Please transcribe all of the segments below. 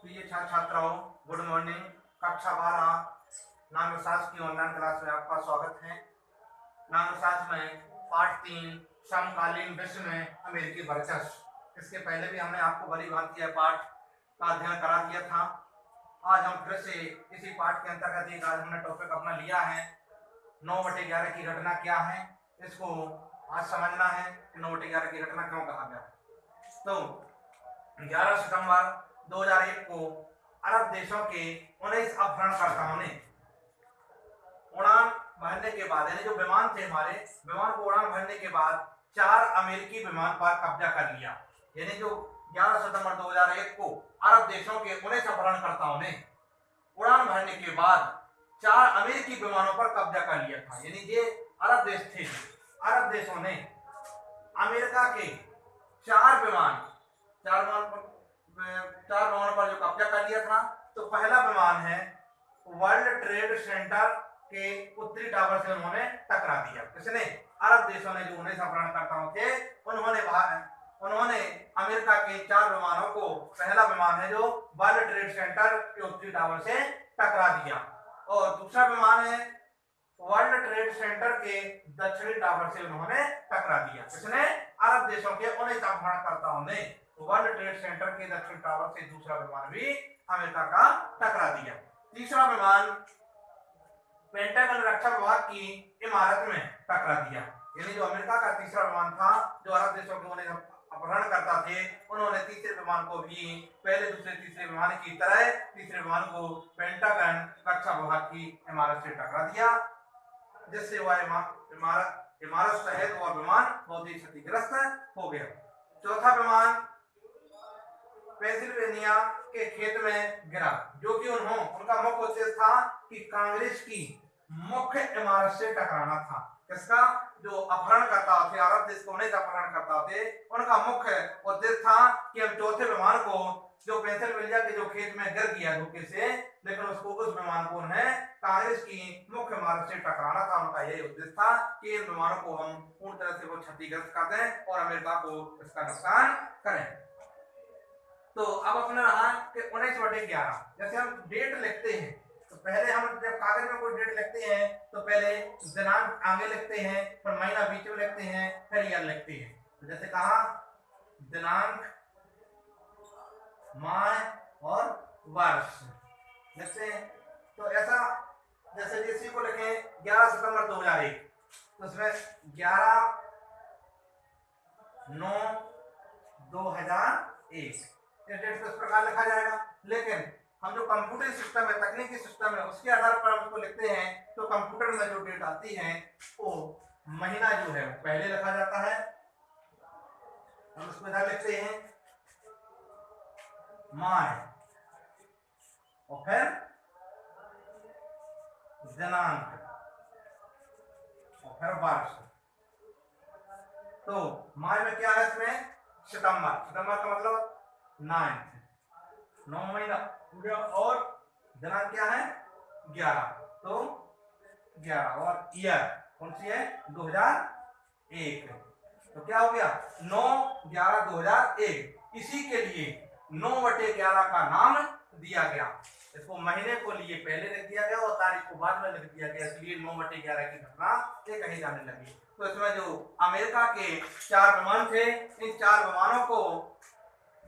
प्रिय छात्र छात्राओं, गुड मॉर्निंग। कक्षा 12 नागशास्त्र की ऑनलाइन क्लास में आपका स्वागत है। नागशास्त्र में पाठ 3 समकालीन विश्व में अमेरिकी वर्चस्व। इसके पहले भी हमने आपको भली भांति यह पाठ का अध्ययन करा दिया था। आज हम फिर से इसी पाठ के अंतर्गत एक आज हमने टॉपिक अपना लिया है 9/11 की घटना क्या है। इसको आज समझना है कि 9/11 की घटना क्यों कहा गया। तो 11 सितंबर 2001 को अरब देशों के 19 अपहरणकर्ताओं ने उड़ान भरने के बाद, यानी जो विमान थे हमारे विमान को उड़ान भरने के बाद 4 अमेरिकी विमान पर कब्जा कर लिया। यानी जो 11 सितंबर 2001 को अरब देशों के 19 अपहरणकर्ताओं ने उड़ान भरने के बाद 4 अमेरिकी विमानों पर कब्जा कर लिया था। यानी ये अरब देश थे। अरब देशों ने अमेरिका के 4 विमानों पर जो कब्जा कर लिया था। तो पहला विमान है वर्ल्ड ट्रेड सेंटर के उत्तरी टावर से उन्होंने टकरा दिया। किसने? अरब देशों ने जो 19 अपहरणकर्ताओं थे उन्होंने अमेरिका के 4 विमानों को, पहला विमान है जो वर्ल्ड ट्रेड सेंटर के उत्तरी टावर से टकरा दिया और दूसरा विमान है वर्ल्ड ट्रेड सेंटर के दक्षिणी टावर से उन्होंने टकरा दिया। किसने? अरब देशों के 19 अपहरणकर्ताओं ने वर्ल्ड ट्रेड सेंटर के दक्षिण टावर से दूसरा विमान भी अमेरिका का टकरा दिया। तीसरा विमान पेंटागन रक्षा विभाग की इमारत में टकरा दिया। यानी जो अमेरिका का तीसरा विमान था, जो अरब देशों के उन्हें अपहरणकर्ता थे, उन्होंने तीसरे विमान को भी पहले दूसरे तीसरे विमान की तरह तीसरे विमान को पेंटागन रक्षा विभाग की इमारत से टकरा दिया, जिससे वह इमारत सहित और विमान बहुत ही क्षतिग्रस्त हो गया। चौथा विमान पेंसिल्वेनिया के खेत में गिरा, जो कि उनका मुख्य उद्देश्य था कि कांग्रेस की मुख्य इमारत से टकराना था। किसका? जो अपहरणकर्ता थे, अरब देश के 19 अपहरणकर्ता थे, उनका मुख्य उद्देश्य था कि हम चौथे विमान को, जो पेंसिल्वेनिया के जो खेत में गिर गया धोखे से, लेकिन उस विमान को उन्हें कांग्रेस की मुख्य इमारत से टकराना था। उनका यही उद्देश्य था कि इन विमानों को हम पूर्ण तरह से वो क्षतिग्रस्त कर दें और अमेरिका को इसका नुकसान करें। तो अब अपना रहा कि 19/11। जैसे हम डेट लिखते हैं तो पहले हम जब कागज में कोई डेट लिखते हैं तो पहले दिनांक आगे लिखते हैं, फिर महीना बीच में लिखते हैं, फिर ईयर लिखते हैं। तो जैसे कहा दिनांक, माह और वर्ष जैसे, तो ऐसा जैसे इसी को लिखें 11 सितंबर 2001, तो उसमें 11/9/2001 इस डेट को इस प्रकार लिखा जाएगा। लेकिन हम जो कंप्यूटर सिस्टम है, तकनीकी सिस्टम है, उसके आधार पर हम उसको लिखते हैं तो कंप्यूटर में जो डेट आती है वो महीना जो है पहले लिखा जाता है। हम उसको इधर लिखते हैं माह और फिर दिनांक और फिर वर्ष। तो माह में क्या है? इसमें सितंबर का मतलब 9 महीना और दिनांक क्या है? 11। तो 11 और ईयर कौन सी है? 2001। तो क्या हो गया? 9/11/2001। इसी के लिए 9/11 का नाम दिया गया। इसको महीने को लिए पहले लिख दिया गया और तारीख को बाद में लिख दिया गया, इसलिए 9/11 की घटना ये कही जाने लगी। तो इसमें जो अमेरिका के 4 विमान थे, इन 4 विमानों को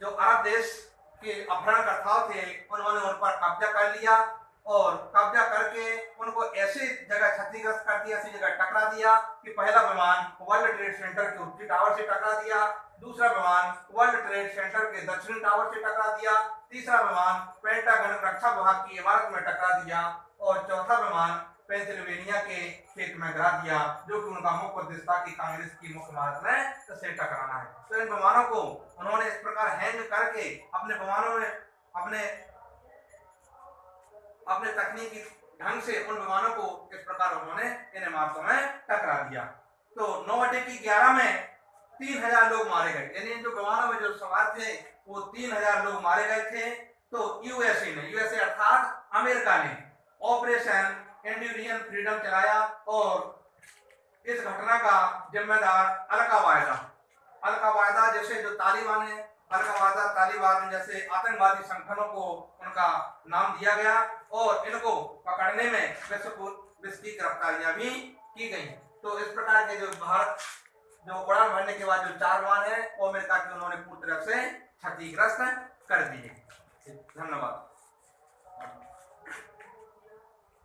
जो अरब देश के अपहरणकर्ता थे उन्होंने उन पर कब्जा कर लिया और कब्जा करके उनको ऐसी जगह क्षतिग्रस्त कर दिया, ऐसी जगह टकरा दिया कि पहला विमान वर्ल्ड ट्रेड सेंटर के उत्तरी टावर से टकरा दिया, दूसरा विमान वर्ल्ड ट्रेड सेंटर के दक्षिणी टावर से टकरा दिया, तीसरा विमान पेंटागन रक्षा विभाग की इमारत में टकरा दिया और चौथा विमान पेंसिल्वेनिया के खेत में गिरा दिया, जो कि उनका मुख्य उद्देश्य था कि कांग्रेस की मुख्य इमारत में से टकराना है। तो इन विमानों को उन्होंने इस प्रकार हैंग करके अपने विमानों में अपने तकनीकी ढंग से उन विमानों को इस प्रकार उन्होंने इन इमारतों में टकरा दिया। तो 9/11 में 3000 लोग मारे गए। यानी जो विमानों में जो सवार थे वो 3000 लोग मारे गए थे। तो यूएसए अर्थात अमेरिका ने ऑपरेशन इंडियन फ्रीडम चलाया और इस घटना का जिम्मेदार अलकावायदा जैसे जो तालिबान है, अलगाववाद, तालिबान जैसे आतंकवादी संगठनों को उनका नाम दिया गया और इनको पकड़ने में विश्व की गिरफ्तारियां भी की गई। तो इस प्रकार के जो भारत जो उड़ान भरने के बाद जो 4 विमान है वो अमेरिका के उन्होंने पूरी तरह से क्षतिग्रस्त कर दिए। धन्यवाद।